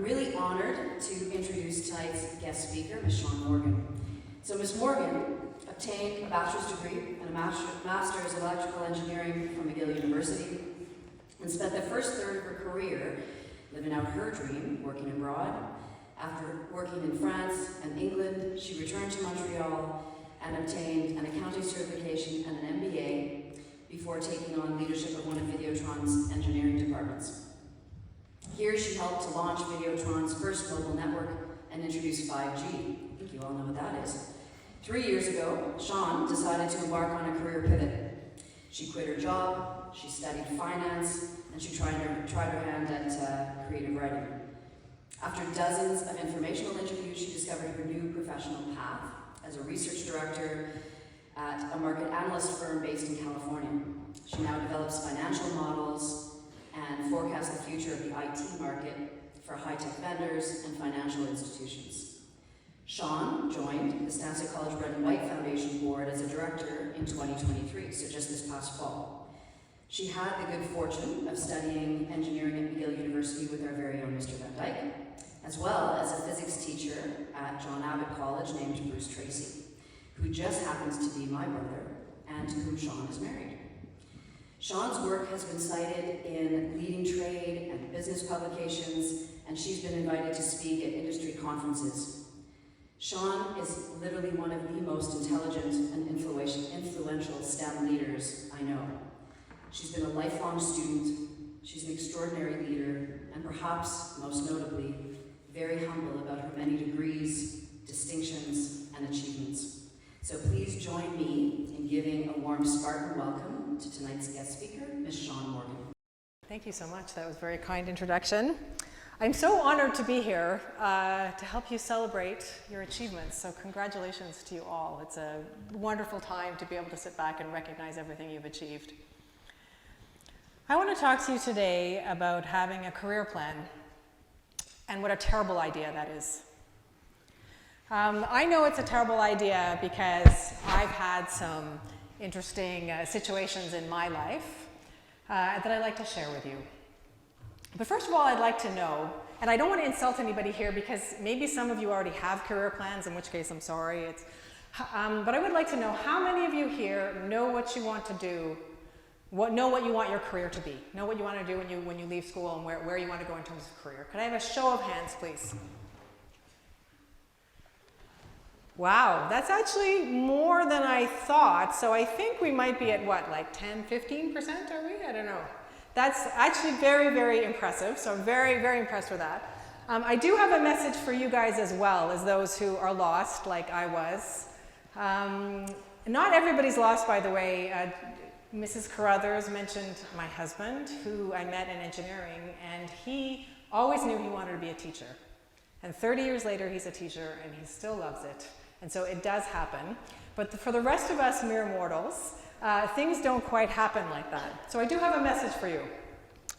really honored to introduce tonight's guest speaker, Ms. Sean Morgan. So Ms. Morgan obtained a bachelor's degree and a master's in electrical engineering from McGill University and spent the first third of her career living out her dream, working abroad. After working in France and England, she returned to Montreal and obtained an accounting certification and an MBA before taking on leadership of one of Videotron's engineering departments. Here she helped to launch Videotron's first global network and introduce 5G. I think you all know what that is. 3 years ago, Sean decided to embark on a career pivot. She quit her job, she studied finance, and she tried her hand at creative writing. After dozens of informational interviews, she discovered her new professional path as a research director at a market analyst firm based in California. She now develops financial models and forecasts the future of the IT market for high-tech vendors and financial institutions. Sean joined the Stansted College Red and White Foundation Board as a director in 2023, so just this past fall. She had the good fortune of studying engineering at McGill University with our very own Mr. Van Dyke, as well as a physics teacher at John Abbott College named Bruce Tracy, who just happens to be my brother and to whom Sean is married. Sean's work has been cited in leading trade and business publications, and she's been invited to speak at industry conferences. Sean is literally one of the most intelligent and influential STEM leaders I know. She's been a lifelong student, she's an extraordinary leader, and perhaps most notably, very humble about her many degrees, distinctions, and achievements. So please join me in giving a warm Spartan welcome to tonight's guest speaker, Ms. Sean Morgan. Thank you so much. That was a very kind introduction. I'm so honored to be here to help you celebrate your achievements. So congratulations to you all. It's a wonderful time to be able to sit back and recognize everything you've achieved. I want to talk to you today about having a career plan and what a terrible idea that is. I know it's a terrible idea because I've had some interesting situations in my life that I'd like to share with you. But first of all, I'd like to know, and I don't want to insult anybody here because maybe some of you already have career plans, in which case I'm sorry. But I would like to know how many of you here know what you want to do, know what you want your career to be, know what you want to do when you leave school and where you want to go in terms of career. Could I have a show of hands, please? Wow, that's actually more than I thought. So I think we might be at what, like 10, 15%, are we? I don't know. That's actually very, very impressive. So I'm very, very impressed with that. I do have a message for you guys as well as those who are lost like I was. Not everybody's lost, by the way. Mrs. Carruthers mentioned my husband, who I met in engineering, and he always knew he wanted to be a teacher. And 30 years later, he's a teacher, and he still loves it. And so it does happen. But for the rest of us mere mortals, things don't quite happen like that. So I do have a message for you.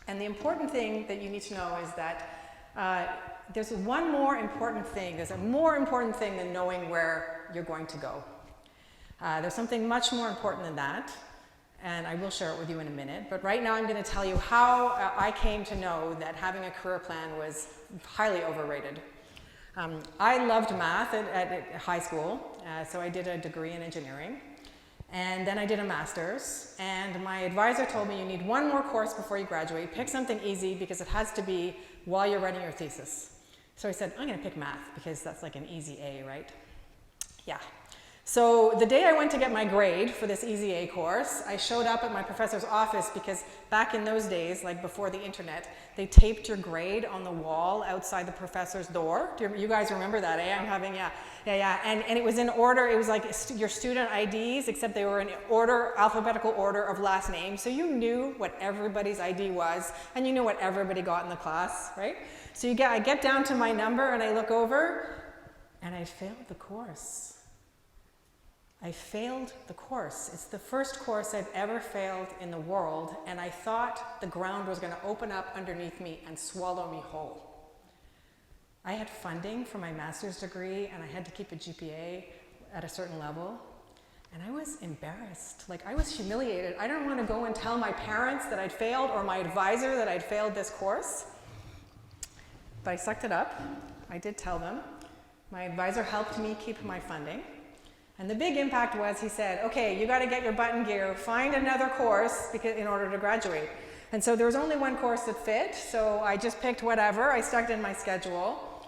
And the important thing that you need to know is that there's one more important thing. There's a more important thing than knowing where you're going to go. There's something much more important than that. And I will share it with you in a minute. But right now I'm going to tell you how I came to know that having a career plan was highly overrated. I loved math at high school, so I did a degree in engineering. And then I did a master's. And my advisor told me you need one more course before you graduate. Pick something easy because it has to be while you're writing your thesis. So I said, I'm going to pick math because that's like an easy A, right? Yeah. So the day I went to get my grade for this Easy A course, I showed up at my professor's office because back in those days, like before the internet, they taped your grade on the wall outside the professor's door. Do you guys remember that, eh? I'm having, yeah. And it was in order, it was like your student IDs, except they were in order, alphabetical order of last name. So you knew what everybody's ID was, and you knew what everybody got in the class, right? So I get down to my number and I look over, and I failed the course. I failed the course. It's the first course I've ever failed in the world, and I thought the ground was going to open up underneath me and swallow me whole. I had funding for my master's degree, and I had to keep a GPA at a certain level, and I was embarrassed. Like, I was humiliated. I didn't want to go and tell my parents that I'd failed or my advisor that I'd failed this course. but I sucked it up. I did tell them. My advisor helped me keep my funding. And the big impact was he said, okay, you got to get your butt in gear, find another course in order to graduate. And so there was only one course that fit, so I just picked whatever. I stuck it in my schedule.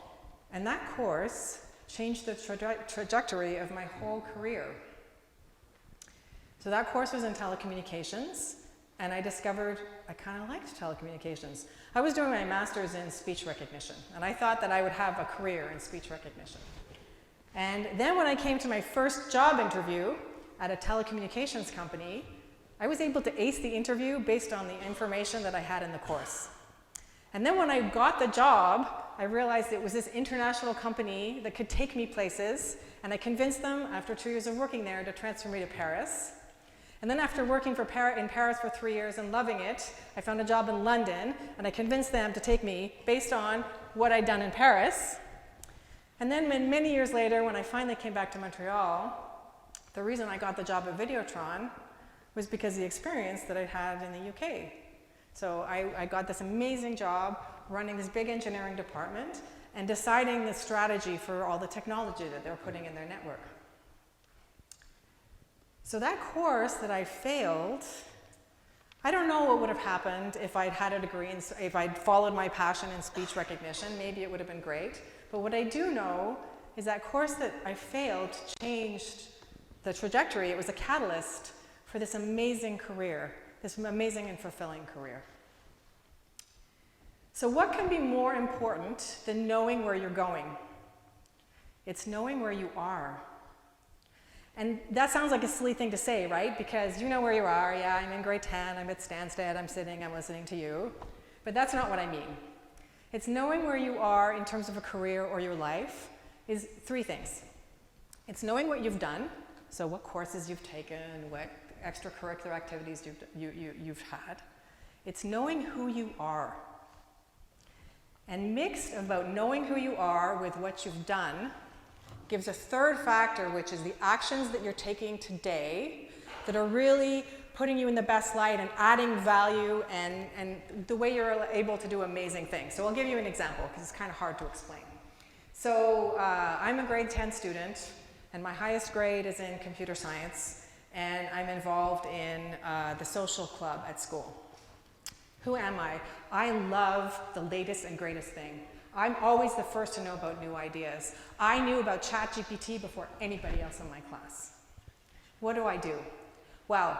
And that course changed the trajectory of my whole career. So that course was in telecommunications, and I discovered I kind of liked telecommunications. I was doing my master's in speech recognition, and I thought that I would have a career in speech recognition. And then when I came to my first job interview at a telecommunications company, I was able to ace the interview based on the information that I had in the course. And then when I got the job, I realized it was this international company that could take me places, and I convinced them, after 2 years of working there, to transfer me to Paris. And then after working in Paris for 3 years and loving it, I found a job in London, and I convinced them to take me based on what I'd done in Paris. And then many years later, when I finally came back to Montreal, the reason I got the job at Videotron was because of the experience that I'd had in the UK. So I got this amazing job running this big engineering department and deciding the strategy for all the technology that they're putting in their network. So that course that I failed, I don't know what would have happened if I'd had a degree, if I'd followed my passion in speech recognition. Maybe it would have been great. But what I do know is that course that I failed changed the trajectory. It was a catalyst for this amazing career, this amazing and fulfilling career. So what can be more important than knowing where you're going? It's knowing where you are. And that sounds like a silly thing to say, right? Because you know where you are. Yeah, I'm in grade 10, I'm at Stansted, I'm sitting, I'm listening to you. But that's not what I mean. It's knowing where you are in terms of a career or your life is 3 things. It's knowing what you've done, so what courses you've taken, what extracurricular activities you've had. It's knowing who you are. And mixed about knowing who you are with what you've done gives a 3rd factor, which is the actions that you're taking today that are really putting you in the best light and adding value and the way you're able to do amazing things. So I'll give you an example because it's kind of hard to explain. So I'm a grade 10 student, and my highest grade is in computer science, and I'm involved in the social club at school. Who am I? I love the latest and greatest thing. I'm always the first to know about new ideas. I knew about ChatGPT before anybody else in my class. What do? Well,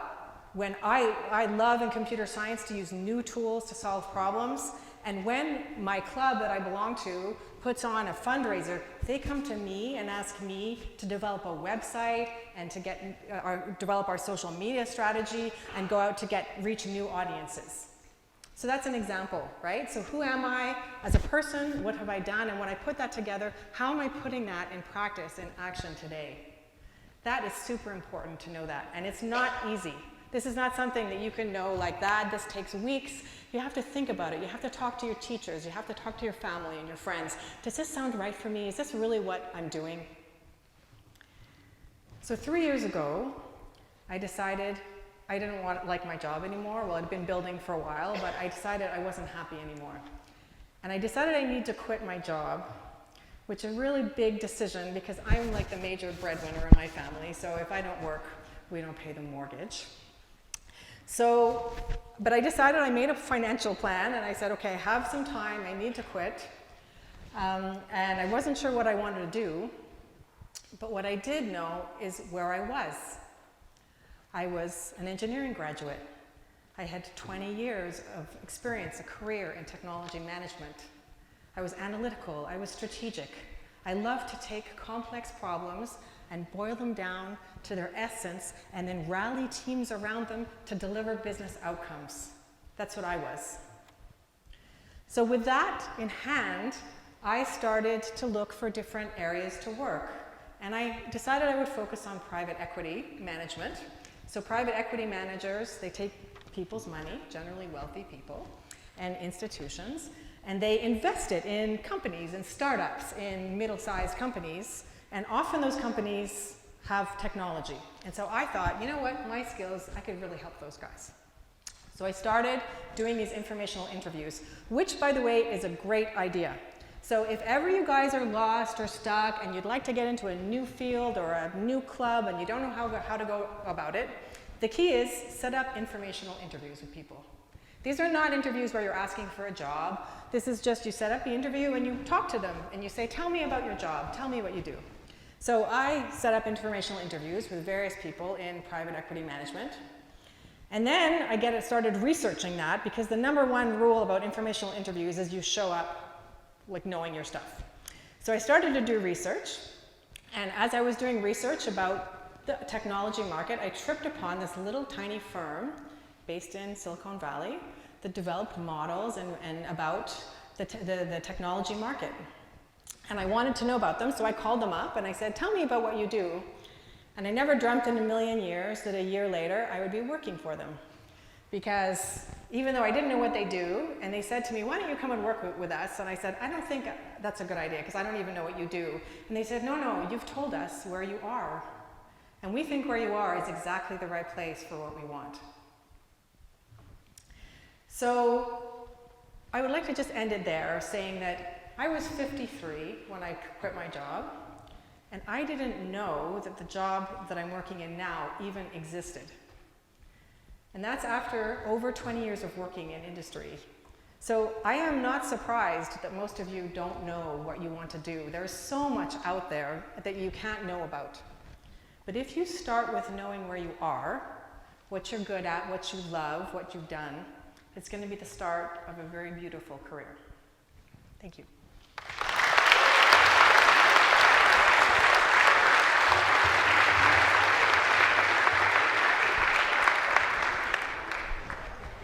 when I love in computer science to use new tools to solve problems, and when my club that I belong to puts on a fundraiser, they come to me and ask me to develop a website and to develop our social media strategy and go out to reach new audiences. So that's an example, right? So who am I as a person? What have I done? And when I put that together, how am I putting that in practice, in action today? That is super important to know that. And it's not easy. This is not something that you can know like that. This takes weeks. You have to think about it. You have to talk to your teachers. You have to talk to your family and your friends. Does this sound right for me? Is this really what I'm doing? So 3 years ago, I decided I didn't like my job anymore. Well, I'd been building for a while, but I decided I wasn't happy anymore. And I decided I need to quit my job, which is a really big decision because I'm like the major breadwinner in my family. So if I don't work, we don't pay the mortgage. But I decided, I made a financial plan, and I said, okay, I have some time, I need to quit. And I wasn't sure what I wanted to do, but what I did know is where I was. I was an engineering graduate. I had 20 years of experience, a career in technology management. I was analytical, I was strategic. I loved to take complex problems and boil them down to their essence and then rally teams around them to deliver business outcomes. That's what I was. So with that in hand, I started to look for different areas to work. And I decided I would focus on private equity management. So private equity managers, they take people's money, generally wealthy people, and institutions, and they invest it in companies and startups, in middle-sized companies, and often those companies have technology. And so I thought, you know what, my skills, I could really help those guys. So I started doing these informational interviews, which, by the way, is a great idea. So if ever you guys are lost or stuck and you'd like to get into a new field or a new club and you don't know how to go about it, the key is set up informational interviews with people. These are not interviews where you're asking for a job. This is just you set up the interview and you talk to them and you say, tell me about your job, tell me what you do. So I set up informational interviews with various people in private equity management. And then I started researching that, because the #1 rule about informational interviews is you show up like knowing your stuff. So I started to do research, and as I was doing research about the technology market, I tripped upon this little tiny firm based in Silicon Valley that developed models and about the technology market. And I wanted to know about them, so I called them up and I said, tell me about what you do. And I never dreamt in a million years that a year later I would be working for them. Because even though I didn't know what they do, and they said to me, why don't you come and work with us? And I said, I don't think that's a good idea, because I don't even know what you do. And they said, no, you've told us where you are. And we think where you are is exactly the right place for what we want. So I would like to just end it there, saying that I was 53 when I quit my job, and I didn't know that the job that I'm working in now even existed. And that's after over 20 years of working in industry. So I am not surprised that most of you don't know what you want to do. There's so much out there that you can't know about. But if you start with knowing where you are, what you're good at, what you love, what you've done, it's going to be the start of a very beautiful career. Thank you.